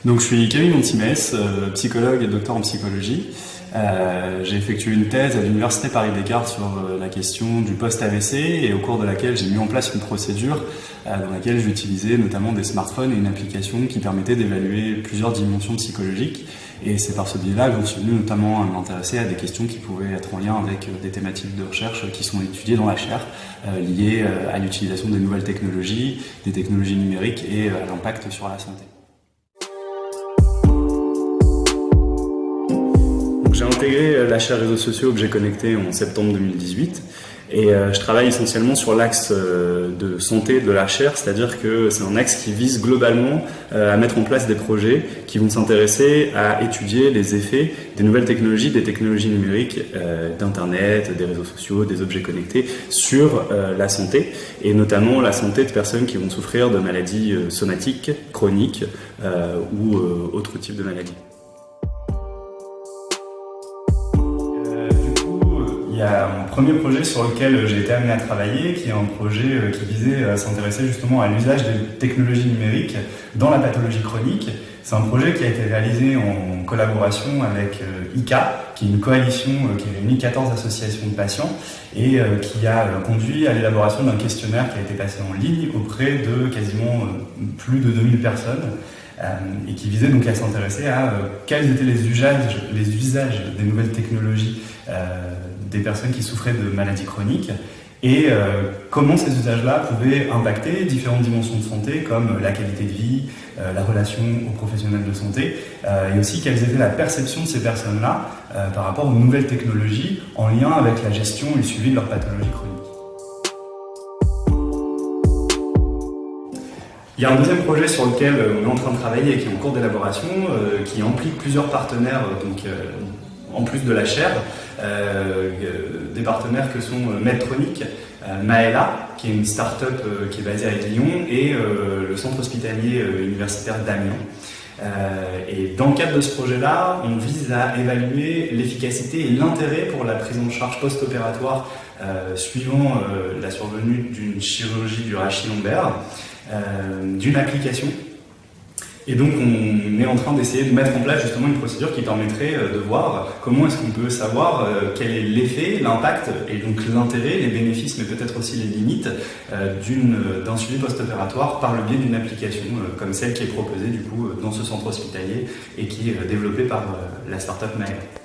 Donc je suis Camille Montimès, psychologue et docteur en psychologie. J'ai effectué une thèse à l'Université Paris-Descartes sur la question du post-AVC et au cours de laquelle j'ai mis en place une procédure dans laquelle j'utilisais notamment des smartphones et une application qui permettait d'évaluer plusieurs dimensions psychologiques. Et c'est par ce biais-là que je suis venu notamment à m'intéresser à des questions qui pouvaient être en lien avec des thématiques de recherche qui sont étudiées dans la chaire, liées à l'utilisation des nouvelles technologies, des technologies numériques et à l'impact sur la santé. J'ai intégré la chaire réseaux sociaux objets connectés en septembre 2018 et je travaille essentiellement sur l'axe de santé de la chaire, c'est-à-dire que c'est un axe qui vise globalement à mettre en place des projets qui vont s'intéresser à étudier les effets des nouvelles technologies, des technologies numériques, d'Internet, des réseaux sociaux, des objets connectés sur la santé et notamment la santé de personnes qui vont souffrir de maladies somatiques, chroniques ou autres types de maladies. Il y a un premier projet sur lequel j'ai été amené à travailler, qui est un projet qui visait à s'intéresser justement à l'usage des technologies numériques dans la pathologie chronique. C'est un projet qui a été réalisé en collaboration avec ICA, qui est une coalition qui réunit 14 associations de patients et qui a conduit à l'élaboration d'un questionnaire qui a été passé en ligne auprès de quasiment plus de 2000 personnes. Et qui visait donc à s'intéresser à quels étaient les usages des nouvelles technologies des personnes qui souffraient de maladies chroniques et comment ces usages-là pouvaient impacter différentes dimensions de santé comme la qualité de vie, la relation aux professionnels de santé et aussi quelles était la perception de ces personnes-là par rapport aux nouvelles technologies en lien avec la gestion et le suivi de leur pathologie chronique. Il y a un deuxième projet sur lequel on est en train de travailler et qui est en cours d'élaboration, qui implique plusieurs partenaires, en plus de la chaire, des partenaires que sont Medtronic, Maëla, qui est une start-up qui est basée à Lyon, et le centre hospitalier universitaire d'Amiens. Et dans le cadre de ce projet-là, on vise à évaluer l'efficacité et l'intérêt pour la prise en charge post-opératoire suivant la survenue d'une chirurgie du rachis lombaire, d'une application. Et donc on est en train d'essayer de mettre en place justement une procédure qui permettrait de voir comment est-ce qu'on peut savoir quel est l'effet, l'impact et donc l'intérêt, les bénéfices mais peut-être aussi les limites d'un suivi post-opératoire par le biais d'une application comme celle qui est proposée du coup dans ce centre hospitalier et qui est développée par la start-up Maëla.